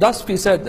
10%